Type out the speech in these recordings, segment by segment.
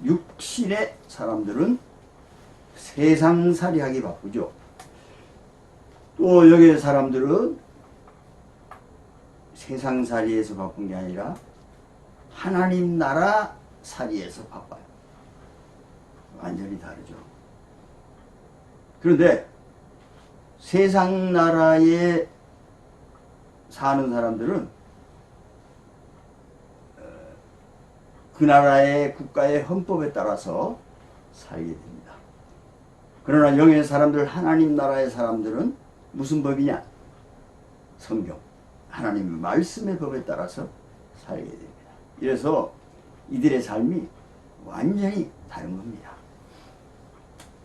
육신의 사람들은 세상살이 하기 바쁘죠. 또 여기의 사람들은 세상살이에서 바쁜 게 아니라 하나님 나라 살이에서 바빠요. 완전히 다르죠. 그런데 세상 나라에 사는 사람들은 그 나라의 국가의 헌법에 따라서 살게 됩니다. 그러나 영의 사람들, 하나님 나라의 사람들은 무슨 법이냐? 성경, 하나님의 말씀의 법에 따라서 살게 됩니다. 이래서 이들의 삶이 완전히 다른 겁니다.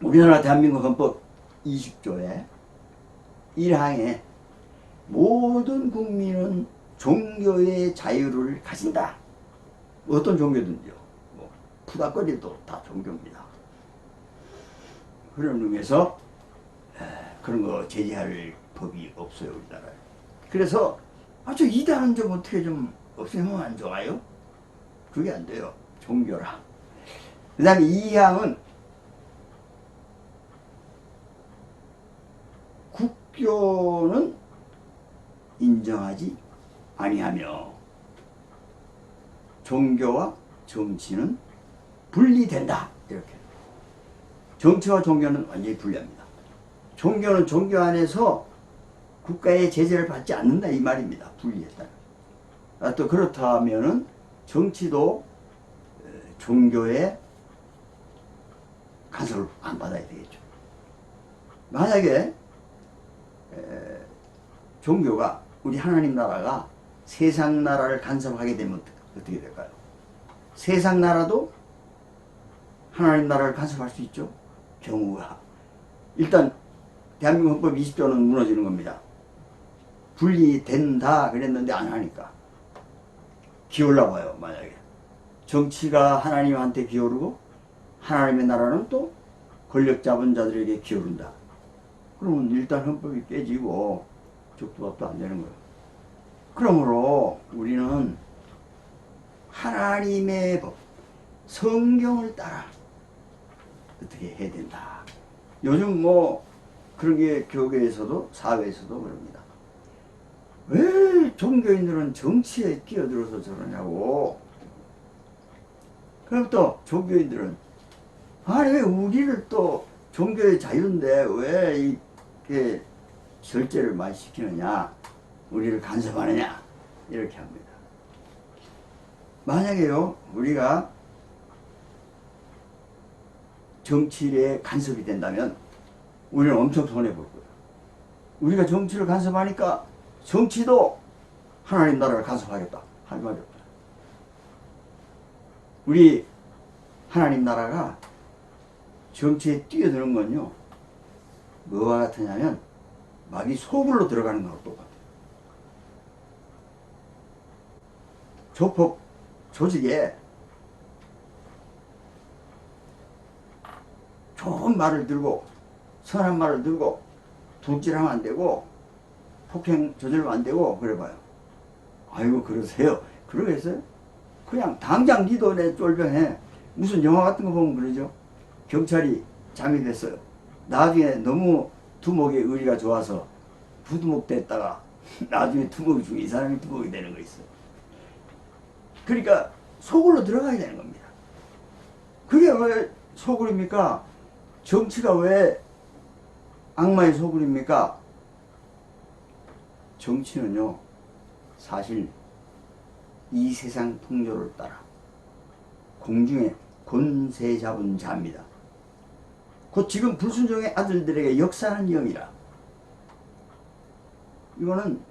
우리나라 대한민국 헌법 20조의 1항에 모든 국민은 종교의 자유를 가진다. 어떤 종교든지요. 뭐 푸닥거리도 다 종교입니다. 그런 의미에서 그런 거 제재할 법이 없어요, 우리나라에. 그래서 저 이단은 좀 어떻게 좀 없애면 안 좋아요? 그게 안 돼요. 종교라. 그 다음에 2항은 국교는 인정하지 아니하며 종교와 정치는 분리된다. 이렇게. 정치와 종교는 완전히 분리합니다. 종교는 종교 안에서 국가의 제재를 받지 않는다 이 말입니다. 분리했다. 또 그렇다면은 정치도 종교의 간섭을 안 받아야 되겠죠. 만약에 종교가 우리 하나님 나라가 세상 나라를 간섭하게 되면 어떻게 될까요? 세상 나라도 하나님 나라를 간섭할 수 있죠. 경우가 일단 대한민국 헌법 20조는 무너지는 겁니다. 분리된다 그랬는데 안 하니까 기울나 봐요. 만약에 정치가 하나님한테 기울고 하나님의 나라는 또 권력 잡은 자들에게 기울는다. 그러면 일단 헌법이 깨지고 족두밥도 안 되는 거예요. 그러므로 우리는 하나님의 법, 성경을 따라 어떻게 해야 된다. 요즘 뭐 그런 게 교계에서도 사회에서도 그럽니다. 왜 종교인들은 정치에 끼어들어서 저러냐고. 그럼 또 종교인들은 아니 왜 우리를 또 종교의 자유인데 왜 이렇게 절제를 많이 시키느냐, 우리를 간섭하느냐 이렇게 합니다. 만약에요 우리가 정치에 간섭이 된다면 우리는 엄청 손해볼 거예요. 우리가 정치를 간섭하니까 정치도 하나님 나라를 간섭하겠다 할 말이 없어요. 우리 하나님 나라가 정치에 뛰어드는 건요 뭐와 같으냐면 마귀 소굴로 들어가는 거하고 똑같아요. 조폭 조직에 좋은 말을 들고 선한 말을 들고 둘질하면 안 되고 폭행 저지르면 안 되고 그래봐요. 아이고 그러세요? 그러겠어요? 그냥 당장 니도 내 쫄병해. 무슨 영화 같은 거 보면 그러죠. 경찰이 잠입했어요. 나중에 너무 두목의 의리가 좋아서 부두목 됐다가 나중에 두목이 중에 이 사람이 두목이 되는 거 있어요. 그러니까 소굴로 들어가야 되는 겁니다. 그게 왜 소굴입니까? 정치가 왜 악마의 소굴입니까? 정치는요 사실 이 세상 풍조를 따라 공중에 권세 잡은 자입니다. 곧 지금 불순종의 아들들에게 역사하는 영이라. 이거는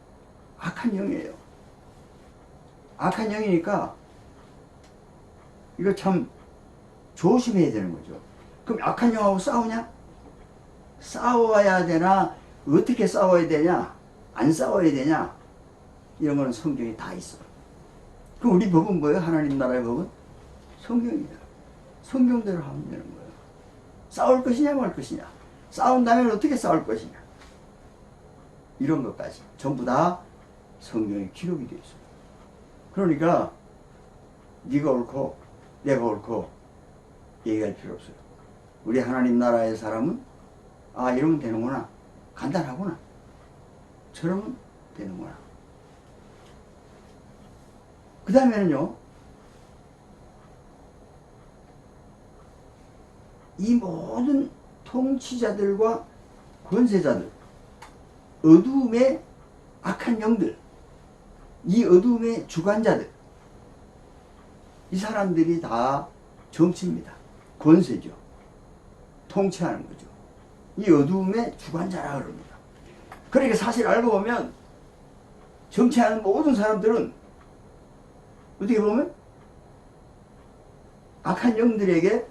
악한 영이에요. 악한 영이니까 이거 참 조심해야 되는 거죠. 그럼 악한 영하고 싸우냐? 싸워야 되나? 어떻게 싸워야 되냐? 안 싸워야 되냐? 이런 거는 성경에 다 있어. 그럼 우리 법은 뭐예요? 하나님 나라의 법은? 성경입니다. 성경대로 하면 되는 거예요. 싸울 것이냐 말 것이냐, 싸운다면 어떻게 싸울 것이냐, 이런 것까지 전부 다 성경에 기록이 되어 있어요. 그러니까 네가 옳고 내가 옳고 얘기할 필요 없어요. 우리 하나님 나라의 사람은 아 이러면 되는구나, 간단하구나, 저러면 되는구나. 그 다음에는요, 이 모든 통치자들과 권세자들, 어두움의 악한 영들, 이 어두움의 주관자들, 이 사람들이 다 정치입니다. 권세죠. 통치하는 거죠. 이 어두움의 주관자라 그럽니다. 그러니까 사실 알고 보면 정치하는 모든 사람들은 어떻게 보면 악한 영들에게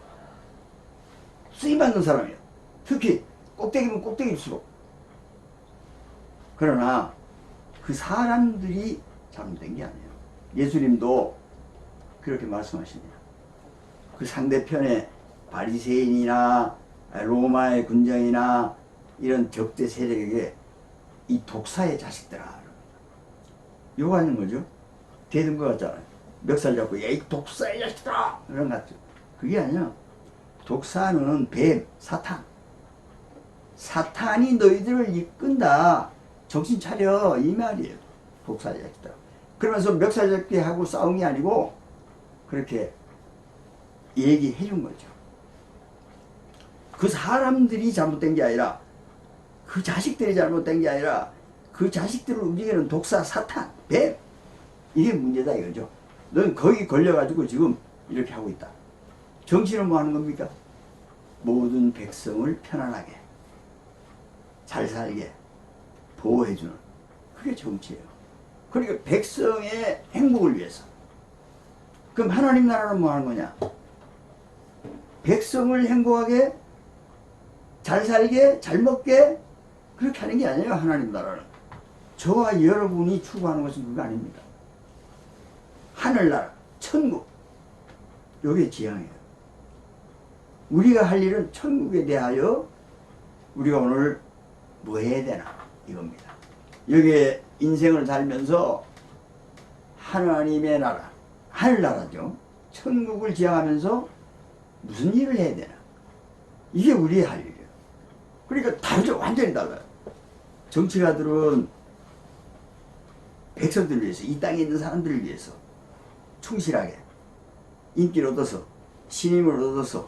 쓰임받는 사람이에요. 특히 꼭대기면 꼭대기일수록. 그러나 그 사람들이 잘못된 게 아니에요. 예수님도 그렇게 말씀하십니다. 그 상대편의 바리새인이나 로마의 군정이나 이런 적대 세력에게 이 독사의 자식들아 요구하는 거죠. 대든 것 같잖아요. 멱살 잡고 야 이 독사의 자식들아 그런 것 같죠. 그게 아니야. 독사는 뱀, 사탄. 사탄이 너희들을 이끈다. 정신 차려 이 말이에요. 독사의 자식들아. 그러면서 멱살 잡기 하고 싸운 게 아니고 그렇게 얘기해 준 거죠. 그 사람들이 잘못된 게 아니라 그 자식들이 잘못된 게 아니라 그 자식들을 움직이는 독사, 사탄, 뱀, 이게 문제다 이거죠. 넌 거기 걸려가지고 지금 이렇게 하고 있다. 정치는 뭐 하는 겁니까? 모든 백성을 편안하게 잘 살게 보호해주는, 그게 정치예요. 그러니까 백성의 행복을 위해서. 그럼 하나님 나라는 뭐 하는 거냐? 백성을 행복하게 잘 살게 잘 먹게 그렇게 하는 게 아니에요. 하나님 나라는 저와 여러분이 추구하는 것은 그거 아닙니다. 하늘나라, 천국, 요게 지향이에요. 우리가 할 일은 천국에 대하여 우리가 오늘 뭐 해야 되나 이겁니다. 여기에 인생을 살면서 하나님의 나라, 하늘나라죠. 천국을 지향하면서 무슨 일을 해야 되나, 이게 우리의 할 일이에요. 그러니까 다르죠. 완전히 달라요. 정치가들은 백성들을 위해서, 이 땅에 있는 사람들을 위해서 충실하게 인기를 얻어서 신임을 얻어서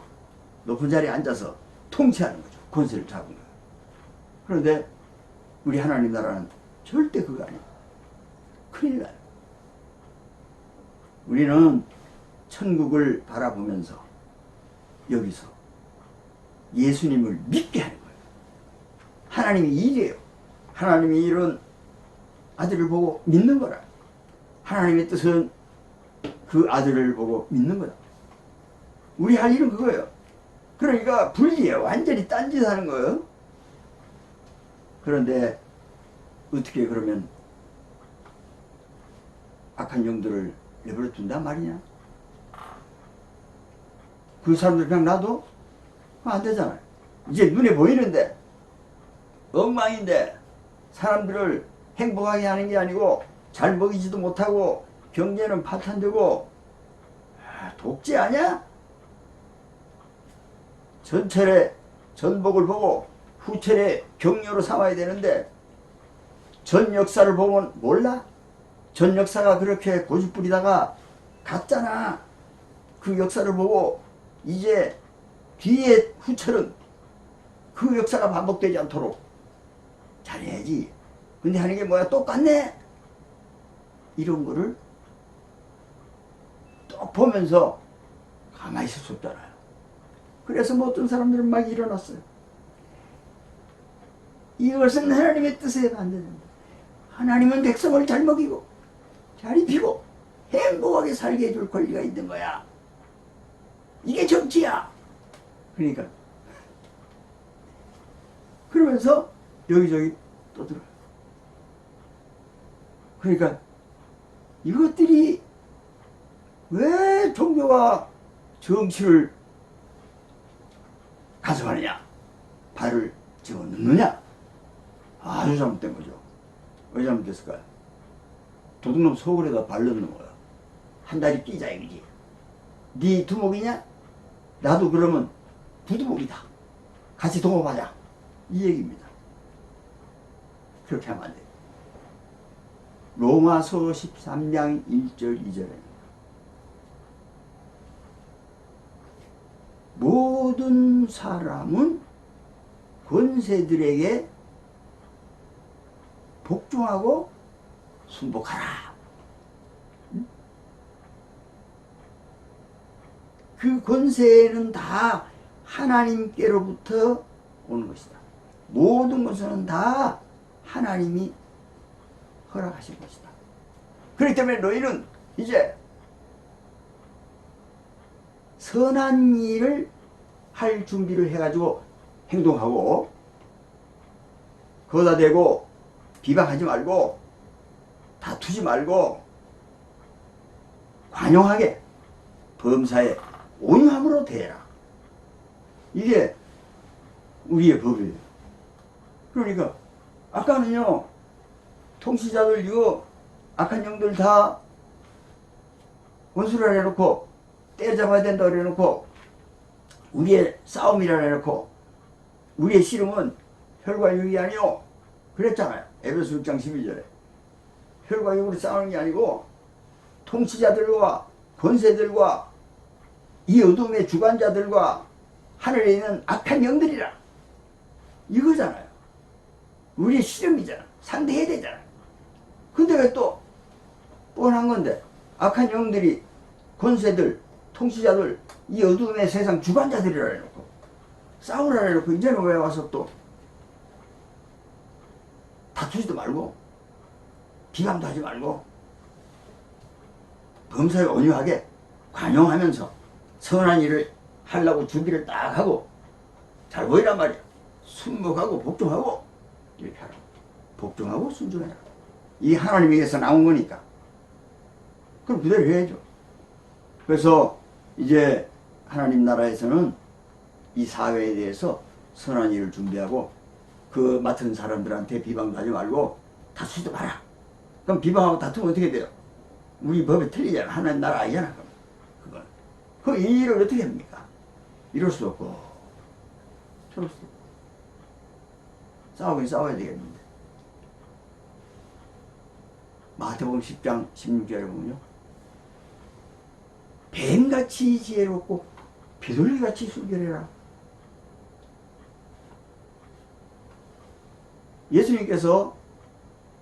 높은 자리에 앉아서 통치하는 거죠. 권세를 잡은 거예요. 그런데 우리 하나님 나라는 절대 그거 아니에요. 큰일 나요. 우리는 천국을 바라보면서 여기서 예수님을 믿게 하는 거예요. 하나님의 일이에요. 하나님의 일은 아들을 보고 믿는 거라. 하나님의 뜻은 그 아들을 보고 믿는 거다. 우리 할 일은 그거예요. 그러니까 분리해요. 완전히 딴짓 하는 거예요. 그런데 어떻게 그러면 악한 영들을 내버려 둔단 말이냐? 그 사람들 그냥 놔둬? 안 되잖아요. 이제 눈에 보이는데 엉망인데 사람들을 행복하게 하는 게 아니고 잘 먹이지도 못하고 경제는 파탄되고 독재 아니야? 전철에 전복을 보고 후철에 격려로 삼아야 되는데 전 역사를 보면 몰라? 전 역사가 그렇게 고집부리다가 갔잖아. 그 역사를 보고 이제 뒤에 후철은 그 역사가 반복되지 않도록 잘해야지. 근데 하는 게 뭐야? 똑같네? 이런 거를 또 보면서 가만히 있을 수 없잖아요. 그래서 뭐 어떤 사람들은 막 일어났어요. 이것은 하나님의 뜻에 반대된다. 하나님은 백성을 잘 먹이고 잘 입히고 행복하게 살게 해줄 권리가 있는 거야. 이게 정치야. 그러니까 그러면서 여기저기 떠들어요. 그러니까 이것들이 왜 종교가 정치를 가져가느냐, 발을 집어넣느냐. 아주 잘못된 거죠. 왜 잘못됐을까요? 도둑놈 속을에다 발 넣는 거야. 한 다리 뛰자 이거지. 네 두목이냐? 나도 그러면 부두목이다. 같이 동업하자. 이 얘기입니다. 그렇게 하면 안 돼요. 로마서 13장 1절 2절에 모든 사람은 권세들에게 복종하고 순복하라. 그 권세는 다 하나님께로부터 오는 것이다. 모든 것은 다 하나님이 허락하신 것이다. 그렇기 때문에 너희는 이제 선한 일을 할 준비를 해가지고 행동하고, 거기다 대고 비방하지 말고 다투지 말고 관용하게 범사에 온유함으로 대해라. 이게 우리의 법이에요. 그러니까 아까는요, 통치자들 이거 악한 영들 다 원수라 해놓고 때려잡아야 된다 그래놓고 우리의 싸움이라 해놓고 우리의 씨름은 혈과 육이 아니오 그랬잖아요. 에베소 6장 12절에 혈과 육으로 싸우는 게 아니고 통치자들과 권세들과 이 어둠의 주관자들과 하늘에 있는 악한 영들이라 이거잖아요. 우리의 씨름이잖아. 상대해야 되잖아. 근데 왜 또 뻔한 건데 악한 영들이 권세들 통치자들 이 어둠의 세상 주관자들이라 해놓고 싸우라 해놓고 이제는 왜 와서 또 다투지도 말고 비방도 하지 말고 범사에 온유하게 관용하면서 선한 일을 하려고 준비를 딱 하고 잘 보이란 말이야. 순복하고 복종하고 이렇게 하라. 복종하고 순종해라. 이 하나님에게서 나온 거니까 그럼 그대로 해야죠. 그래서 이제 하나님 나라에서는 이 사회에 대해서 선한 일을 준비하고 그 맡은 사람들한테 비방도 하지 말고 다투지도 마라. 그럼 비방하고 다투면 어떻게 돼요? 우리 법이 틀리잖아. 하나님 나라 아니잖아. 그럼 이 일을 어떻게 합니까? 이럴 수 없고 저럴 수 없고 싸우긴 싸워야 되겠는데 마태복음 10장 16절에 보면요, 뱀같이 지혜롭고 비둘기같이 순결해라. 예수님께서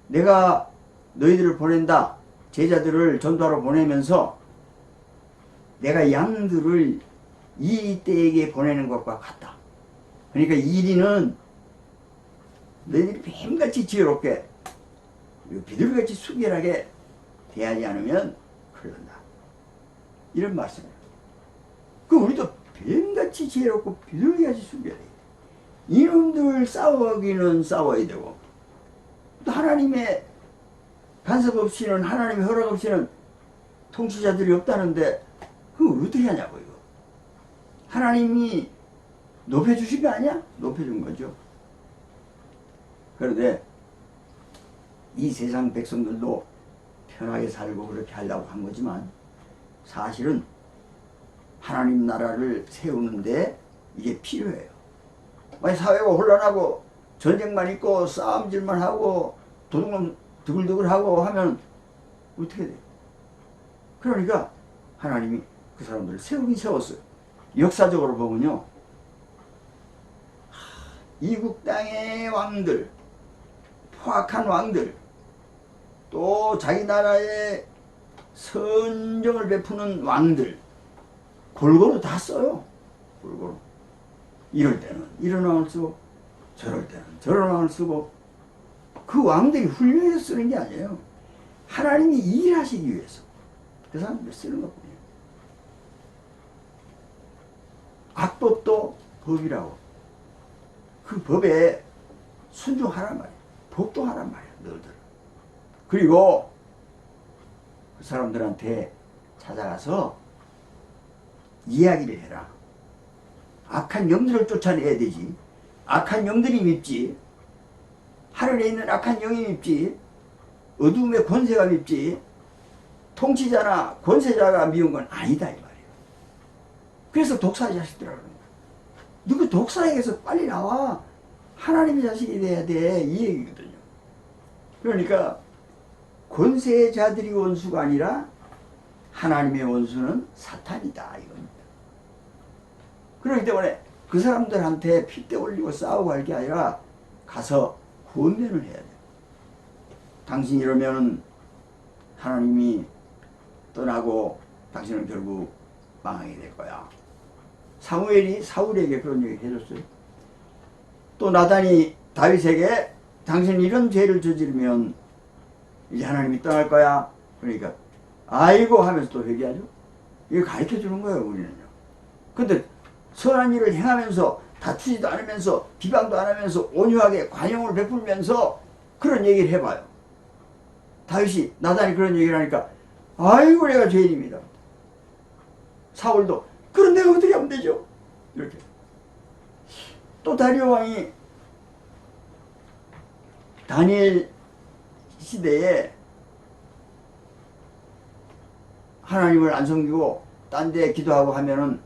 내가 너희들을 보낸다, 제자들을 전도하러 보내면서 내가 양들을 이 떼에게 보내는 것과 같다. 그러니까 이리는 너희들이 뱀같이 지혜롭게 비둘기같이 순결하게 대하지 않으면 큰일 난다. 이런 말씀이에요. 그럼 우리도 뱀같이 지혜롭고 비둘기같이 순결해. 이놈들 싸우기는 싸워야 되고 또 하나님의 간섭 없이는 하나님의 허락 없이는 통치자들이 없다는데 그거 어떻게 하냐고. 이거 하나님이 높여주신 거 아니야? 높여준 거죠. 그런데 이 세상 백성들도 편하게 살고 그렇게 하려고 한 거지만 사실은 하나님 나라를 세우는데 이게 필요해요. 만약 사회가 혼란하고 전쟁만 있고 싸움질만 하고 도둑놈 드글드글하고 하면 어떻게 돼요? 그러니까 하나님이 그 사람들을 세우긴 세웠어요. 역사적으로 보면요, 이국 땅의 왕들, 포악한 왕들, 또 자기 나라에 선정을 베푸는 왕들 골고루 다 써요. 골고루. 이럴 때는 이런 왕을 쓰고 저럴 때는 저런 왕을 쓰고, 그 왕들이 훌륭해서 쓰는 게 아니에요. 하나님이 일하시기 위해서 그 사람들 쓰는 것뿐이에요. 악법도 법이라고 그 법에 순종하란 말이에요. 법도 하란 말이에요. 너희들. 그리고 그 사람들한테 찾아가서 이야기를 해라. 악한 영들을 쫓아내야 되지. 악한 영들이 밉지. 하늘에 있는 악한 영이 밉지. 어둠의 권세가 밉지. 통치자나 권세자가 미운 건 아니다 이 말이에요. 그래서 독사의 자식들이라고 합니다. 누구 독사에게서 빨리 나와. 하나님의 자식이 돼야 돼. 이 얘기거든요. 그러니까 권세자들이 원수가 아니라 하나님의 원수는 사탄이다 이겁니다. 그렇기 때문에 그 사람들한테 핏대 올리고 싸우고 할 게 아니라 가서 권면을 해야 돼. 당신 이러면 하나님이 떠나고 당신은 결국 망하게 될 거야. 사무엘이 사울에게 그런 얘기 해줬어요. 또 나단이 다윗에게 당신 이런 죄를 저지르면 이제 하나님이 떠날 거야. 그러니까 아이고 하면서 또 회개하죠. 이거 가르쳐 주는 거예요, 우리는요. 근데 선한 일을 행하면서 다투지도 않으면서 비방도 안 하면서 온유하게 관용을 베풀면서 그런 얘기를 해봐요. 다윗이 나단이 그런 얘기를 하니까 아이고 내가 죄인입니다. 사울도 그런 내가 어떻게 하면 되죠? 이렇게. 또 다리오 왕이 다니엘 시대에 하나님을 안 섬기고 딴 데 기도하고 하면은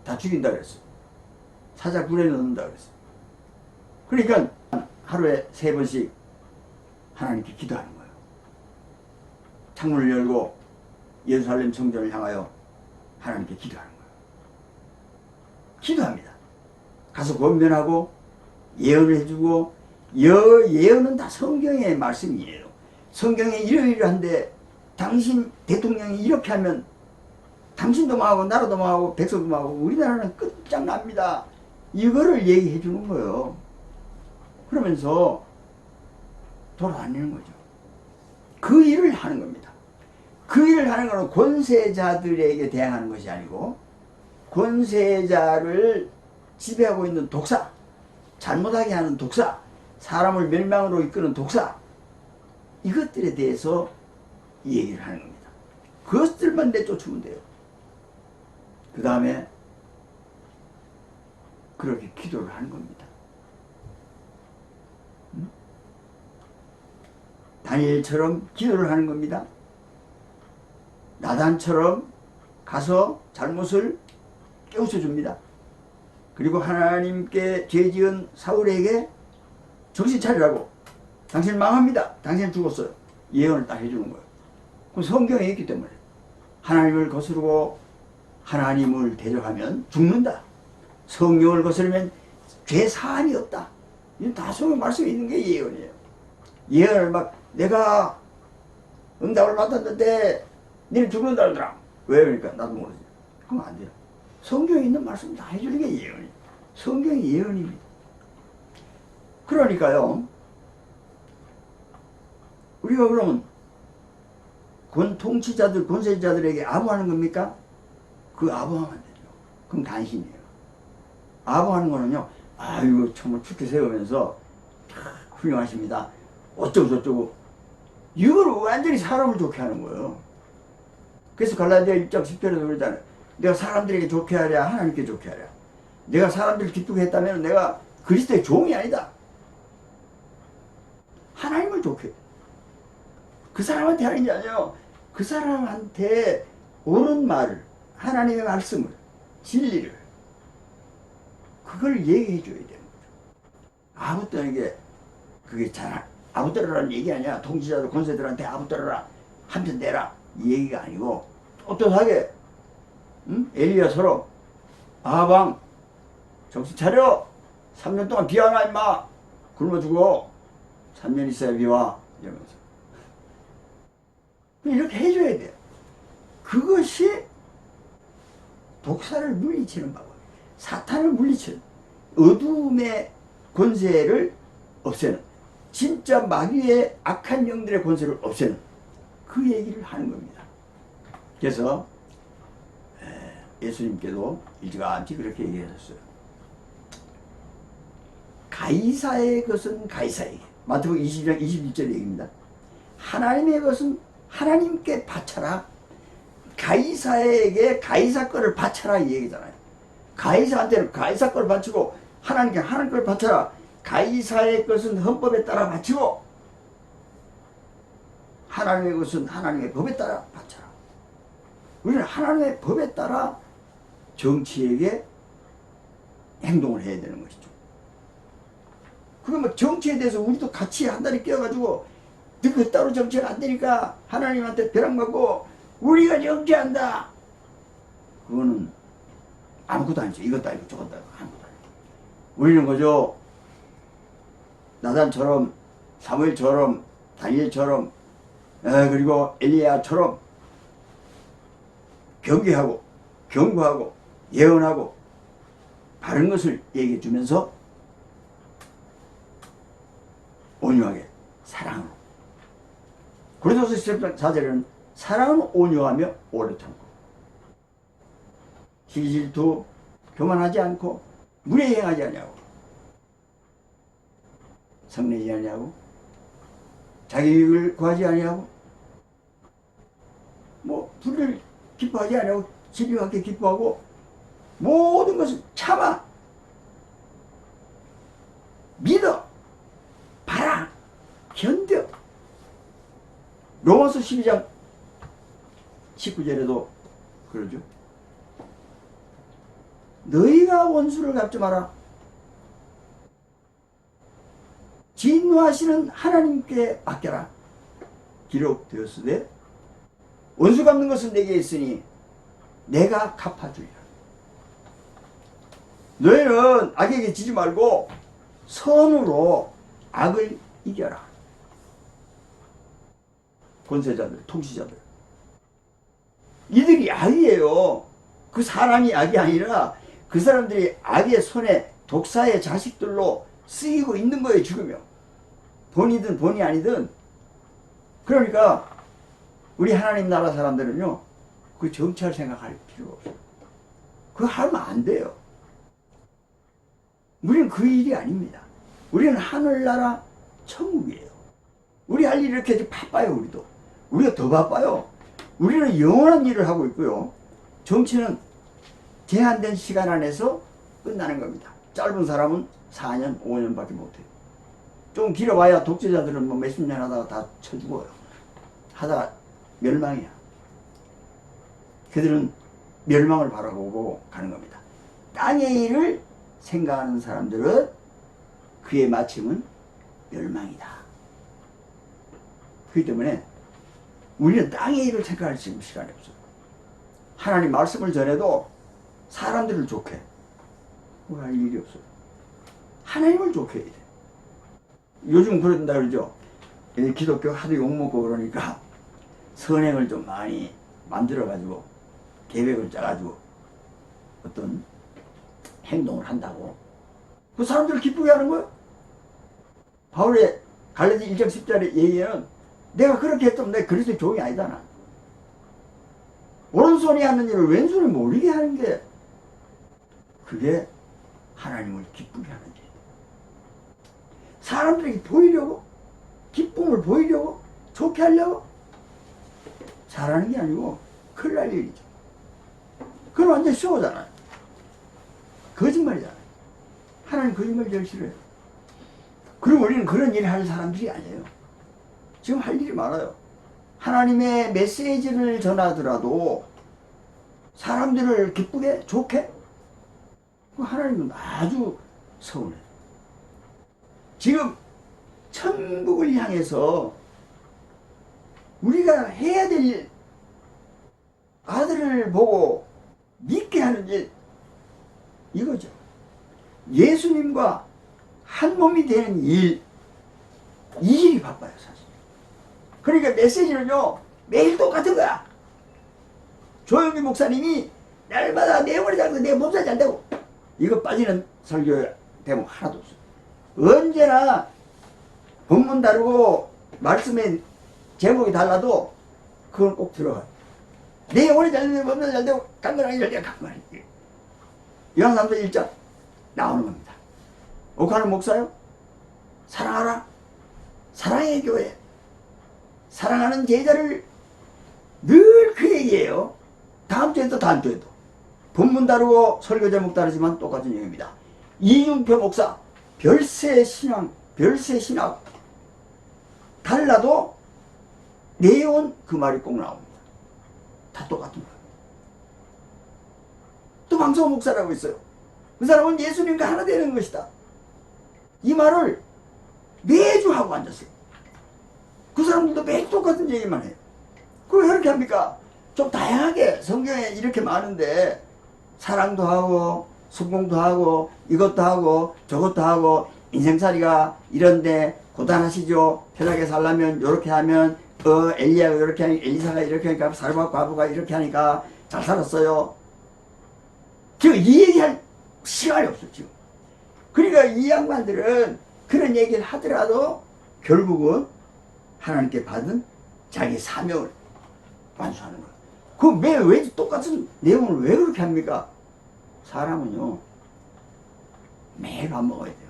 다 죽인다 그랬어. 사자 굴에 넣는다 그랬어. 그러니까 하루에 3번씩 하나님께 기도하는 거예요. 창문을 열고 예루살렘 성전을 향하여 하나님께 기도하는 거예요. 기도합니다. 가서 권면하고 예언을 해주고 예언은 다 성경의 말씀이에요. 성경에 이러이러한데 당신 대통령이 이렇게 하면 당신도 망하고 나라도 망하고 백성도 망하고 우리나라는 끝장납니다. 이거를 얘기해 주는 거예요. 그러면서 돌아다니는 거죠. 그 일을 하는 겁니다. 그 일을 하는 것은 권세자들에게 대항하는 것이 아니고 권세자를 지배하고 있는 독사, 잘못하게 하는 독사, 사람을 멸망으로 이끄는 독사, 이것들에 대해서 얘기를 하는 겁니다. 그것들만 내쫓으면 돼요. 그 다음에 그렇게 기도를 하는 겁니다. 다니엘처럼 기도를 하는 겁니다. 나단처럼 가서 잘못을 깨우쳐 줍니다. 그리고 하나님께 죄지은 사울에게 정신 차리라고, 당신 망합니다. 당신 죽었어요. 예언을 딱 해주는 거예요. 그럼 성경에 있기 때문에 하나님을 거스르고 하나님을 대적하면 죽는다. 성령을 거스르면 죄 사함이 없다. 이건 다 성경 말씀에 있는 게 예언이에요. 예언을 막 내가 응답을 받았는데 너는 죽는다 그러더라. 왜 그러니까 나도 모르지. 그러면 안 돼요. 성경에 있는 말씀 다 해주는 게 예언이에요. 성경이 예언입니다. 그러니까요, 우리가 그러면 통치자들, 권세자들에게 아부하는 겁니까? 그 아부하면 안 되죠. 그럼 간신이에요. 아부하는 거는요, 아이고 정말 축히 세우면서 훌륭하십니다. 어쩌고 저쩌고, 이걸 완전히 사람을 좋게 하는 거예요. 그래서 갈라디아 1장 10절에도 그러잖아요. 내가 사람들에게 좋게 하랴 하나님께 좋게 하랴. 내가 사람들을 기쁘게 했다면 내가 그리스도의 종이 아니다. 하나님을 좋게, 그 사람한테 하는 게 아니에요. 그 사람한테 옳은 말을, 하나님의 말씀을, 진리를, 그걸 얘기해 줘야 되는 거죠. 아부 떠는 게 그게 잘 아부 떨어라는 얘기 아니야. 통치자들 권세들한테 아부 떨어라, 한편 내라, 이 얘기가 아니고 떳떳하게, 엘리야처럼 아방 정신 차려, 3년 동안 비 안 와 임마, 굶어 죽어, 3년 있어야 비 와, 이러면서 이렇게 해줘야 돼요. 그것이 독사를 물리치는 방법, 사탄을 물리치는, 어둠의 권세를 없애는, 진짜 마귀의 악한 영들의 권세를 없애는 그 얘기를 하는 겁니다. 그래서 예수님께도 일찌감치 그렇게 얘기하셨어요. 가이사의 것은 가이사에게, 마태복음 20장 21절 얘기입니다. 하나님의 것은 하나님께 바쳐라. 가이사에게 가이사 거를 바쳐라, 이 얘기잖아요. 가이사한테는 가이사 거를 바치고 하나님께 하나님 걸 바쳐라. 가이사의 것은 헌법에 따라 바치고 하나님의 것은 하나님의 법에 따라 바쳐라. 우리는 하나님의 법에 따라 정치에게 행동을 해야 되는 것이죠. 그러면 정치에 대해서 우리도 같이 한 다리 끼어가지고 그 따로 정치가 안 되니까 하나님한테 벼락맞고 우리가 정치한다. 그거는 아무것도 아니죠. 이것도 아니고 저것도 아니고 아무것도 아니고. 우리는 그저 나단처럼 사무엘처럼 다니엘처럼 그리고 엘리야처럼 경계하고 경고하고 예언하고 바른 것을 얘기해 주면서 온유하게 사랑으로. 고린도서 14절에는 사랑은 온유하며 오래 참고 시기질투 교만하지 않고 물에 행하지 아니하고 성내지 아니하고 자기 유익을 구하지 아니하고 불을 기뻐하지 아니하고 진리밖에 기뻐하고 모든 것을 참아 믿어 바라 견뎌. 로마서 12장 19절에도 그러죠. 너희가 원수를 갚지 마라. 진노하시는 하나님께 맡겨라. 기록되었으되 원수 갚는 것은 내게 있으니 내가 갚아주리라. 너희는 악에게 지지 말고 선으로 악을 이겨라. 권세자들, 통치자들. 이들이 악이에요. 그 사람이 악이 아니라 그 사람들이 악의 손에 독사의 자식들로 쓰이고 있는 거예요, 지금요. 본이든 본이 아니든. 그러니까 우리 하나님 나라 사람들은요, 그 정치할 생각할 필요가 없어요. 그거 하면 안 돼요. 우리는 그 일이 아닙니다. 우리는 하늘나라 천국이에요. 우리 할 일이 이렇게 바빠요, 우리도. 우리가 더 바빠요. 우리는 영원한 일을 하고 있고요. 정치는 제한된 시간 안에서 끝나는 겁니다. 짧은 사람은 4년, 5년밖에 못해요. 좀 길어봐야 독재자들은 몇십 년 하다가 다 쳐죽어요. 하다가 멸망이야. 그들은 멸망을 바라보고 가는 겁니다. 땅의 일을 생각하는 사람들은 그의 마침은 멸망이다. 그렇기 때문에 우리는 땅의 일을 생각할 수 있는 시간이 없어요. 하나님 말씀을 전해도 사람들을 좋게 할 일이 없어요. 하나님을 좋게 해야 돼. 요즘 그런다 그러죠. 기독교 하도 욕먹고 그러니까 선행을 좀 많이 만들어가지고 계획을 짜가지고 어떤 행동을 한다고 그 사람들을 기쁘게 하는 거예요. 바울의 갈라디 1장 10절의 얘기에는 내가 그렇게 했다면 내가 그리스도의 종이 아니다. 난. 오른손이 하는 일을 왼손이 모르게 하는 게 그게 하나님을 기쁘게 하는 일. 사람들에게 보이려고 기쁨을 보이려고 좋게 하려고 잘하는 게 아니고 큰일 날 일이죠. 그건 완전 쇼잖아요. 거짓말이잖아요. 하나님 거짓말 제일 싫어해요. 그리고 우리는 그런 일을 하는 사람들이 아니에요. 지금 할 일이 많아요. 하나님의 메시지를 전하더라도 사람들을 기쁘게 좋게 하나님은 아주 서운해요. 지금 천국을 향해서 우리가 해야 될 일, 아들을 보고 믿게 하는 일, 이거죠. 예수님과 한 몸이 되는 일, 이 일이 바빠요, 사실. 그러니까 메시지는요, 매일 똑같은 거야. 조영기 목사님이 날마다 내 머리 잘되고 내 몸살 잘 되고, 이거 빠지는 설교 대목 하나도 없어요. 언제나 본문 다르고 말씀의 제목이 달라도 그건 꼭 들어가요. 내 영혼이 잘 되고 몸살 잘 되고 강건하게 잘 되고 강건하게. 요한삼서 1장 나오는 겁니다. 옥하는 목사요? 사랑하라. 사랑의 교회. 사랑하는 제자를 늘 그 얘기예요. 다음 주에도 다음 주에도. 본문 다르고 설교 제목 다르지만 똑같은 얘기입니다. 이중표 목사 별세 신앙, 별세 신학 달라도 내용은 그 말이 꼭 나옵니다. 다 똑같은 거예요. 또 황성호 목사라고 있어요. 그 사람은 예수님과 하나 되는 것이다. 이 말을 매주 하고 앉았어요. 그 사람들도 매주 똑같은 얘기만 해요. 그걸 왜 이렇게 합니까? 좀 다양하게 성경에 이렇게 많은데 사랑도 하고 성공도 하고 이것도 하고 저것도 하고 인생살이가 이런데 고단하시죠. 편하게 살려면 이렇게 하면 엘리야가 이렇게 하니까 엘리사가 이렇게 하니까 사르밧 과부가 이렇게 하니까 잘 살았어요. 지금 이 얘기할 시간이 없어 지금. 그러니까 이 양반들은 그런 얘기를 하더라도 결국은 하나님께 받은 자기 사명을 완수하는 거예요. 그 왜 똑같은 내용을 왜 그렇게 합니까? 사람은요 매일 밥 먹어야 돼요.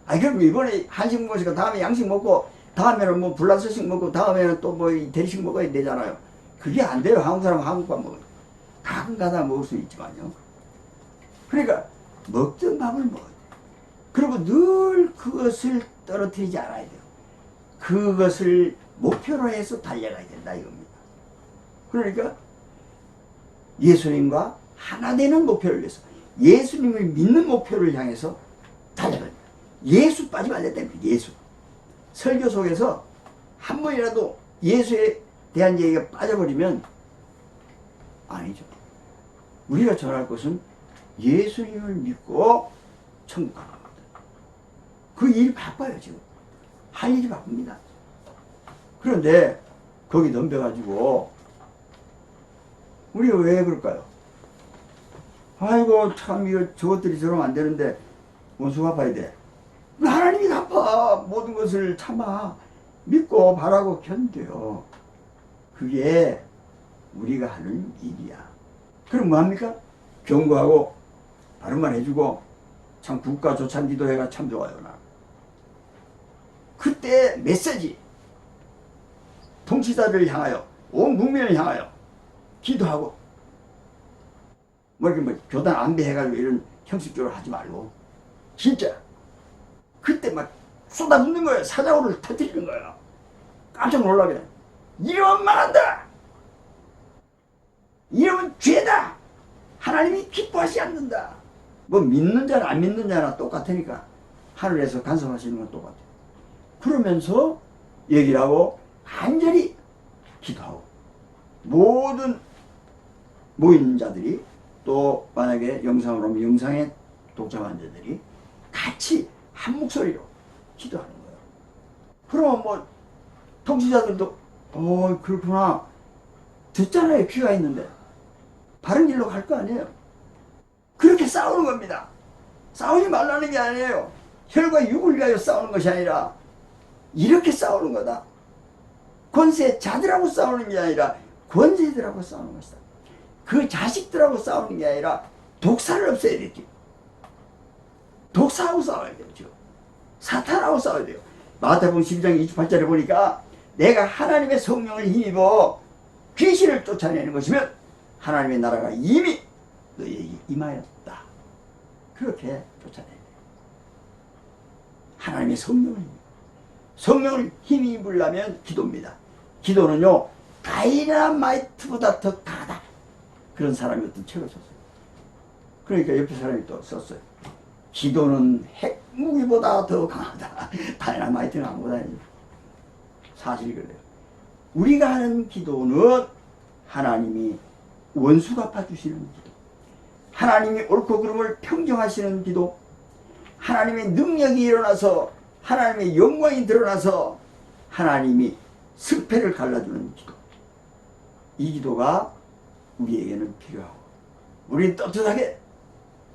아니 그럼 이번에 한식 먹으니까 다음에 양식 먹고 다음에는 뭐 불란서식 먹고 다음에는 또 뭐 대리식 먹어야 되잖아요. 그게 안 돼요. 한국 사람은 한국밥 먹어요. 가끔 가다 먹을 수 있지만요. 그러니까 먹던 밥을 먹어야 돼요. 그리고 늘 그것을 떨어뜨리지 않아야 돼요. 그것을 목표로 해서 달려가야 된다 이겁니다. 그러니까 예수님과 하나 되는 목표를 위해서 예수님을 믿는 목표를 향해서 달려가야 돼요. 예수 빠지면 안 된다는 거예요. 예수. 설교 속에서 한 번이라도 예수에 대한 얘기가 빠져버리면 아니죠. 우리가 전할 것은 예수님을 믿고 천국 가는 겁니다. 그 일이 바빠요 지금. 할 일이 바쁩니다. 그런데 거기 덤벼가지고 우리가 왜 그럴까요? 아이고 참 이거 저것들이 저러면 안 되는데 원수 갚아야 돼. 하나님이 갚아. 모든 것을 참아. 믿고 바라고 견뎌요. 그게 우리가 하는 일이야. 그럼 뭐합니까? 경고하고 바른말 해주고 참 국가 조찬 기도회가 참 좋아요. 나. 그때 메시지 통치자들을 향하여 온 국민을 향하여 기도하고 뭐 이렇게 뭐 교단 안배해가지고 이런 형식적으로 하지 말고 진짜 그때 막 쏟아붓는 거예요. 사자우를 터뜨리는 거예요. 깜짝 놀라게. 이러면 말한다. 이러면 죄다. 하나님이 기뻐하지 않는다. 뭐 믿는 자나 안 믿는 자나 똑같으니까 하늘에서 간섭하시는 건 똑같아요. 그러면서 얘기를 하고 간절히 기도하고 모든 모이는 자들이 또 만약에 영상으로 오면 영상의 독자 환자들이 같이 한 목소리로 기도하는 거예요. 그러면 뭐 통치자들도 그렇구나 듣잖아요. 귀가 있는데 바른 길로 갈 거 아니에요. 그렇게 싸우는 겁니다. 싸우지 말라는 게 아니에요. 혈과 육을 위하여 싸우는 것이 아니라 이렇게 싸우는 거다. 권세자들하고 싸우는 게 아니라 권세들하고 싸우는 것이다. 그 자식들하고 싸우는 게 아니라 독사를 없애야 되지. 독사하고 싸워야 되죠. 사탄하고 싸워야 돼요. 마태복음 12장 28절에 보니까 내가 하나님의 성령을 힘입어 귀신을 쫓아내는 것이면 하나님의 나라가 이미 너희에게 임하였다. 그렇게 쫓아내야 돼요. 하나님의 성령을 힘이 입으려면 기도입니다. 기도는요 다이나마이트보다 더 강하다. 그런 사람이 어떤 책을 썼어요. 그러니까 옆에 사람이 또 썼어요. 기도는 핵무기보다 더 강하다. 다이나마이트는 아무거나 아니죠. 사실이 그래요. 우리가 하는 기도는 하나님이 원수 갚아주시는 기도, 하나님이 옳고 그름을 평정하시는 기도, 하나님의 능력이 일어나서 하나님의 영광이 드러나서 하나님이 승패를 갈라주는 기도. 이 기도가 우리에게는 필요하고 우리는 떳떳하게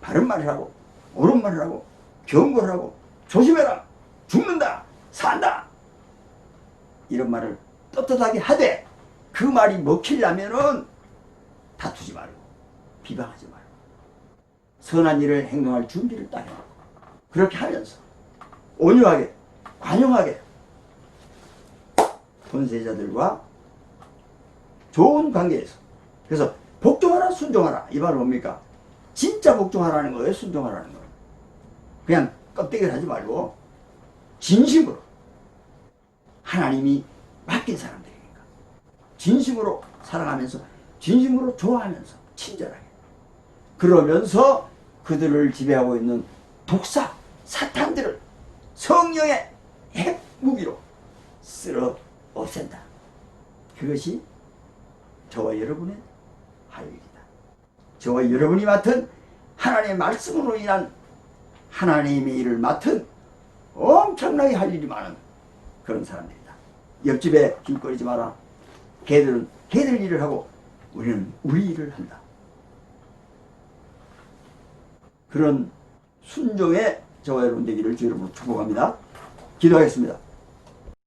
바른 말을 하고 옳은 말을 하고 경고를 하고 조심해라 죽는다 산다 이런 말을 떳떳하게 하되 그 말이 먹히려면은 다투지 말고 비방하지 말고 선한 일을 행동할 준비를 딱 해놓고 그렇게 하면서 온유하게 관용하게 권세자들과 좋은 관계에서 그래서 복종하라 순종하라 이 말은 뭡니까? 진짜 복종하라는 거예요? 순종하라는 거예요? 그냥 껍데기를 하지 말고 진심으로 하나님이 맡긴 사람들이니까 진심으로 사랑하면서 진심으로 좋아하면서 친절하게 그러면서 그들을 지배하고 있는 독사, 사탄들을 성령의 핵무기로 쓸어 없앤다. 그것이 저와 여러분의 할 일이다. 저와 여러분이 맡은 하나님의 말씀으로 인한 하나님의 일을 맡은 엄청나게 할 일이 많은 그런 사람들이다. 옆집에 길거리지 마라. 걔들은 걔들 일을 하고 우리는 우리 일을 한다. 그런 순종의 저와 여러분 되기를 주 여러분으로 축복합니다. 기도하겠습니다.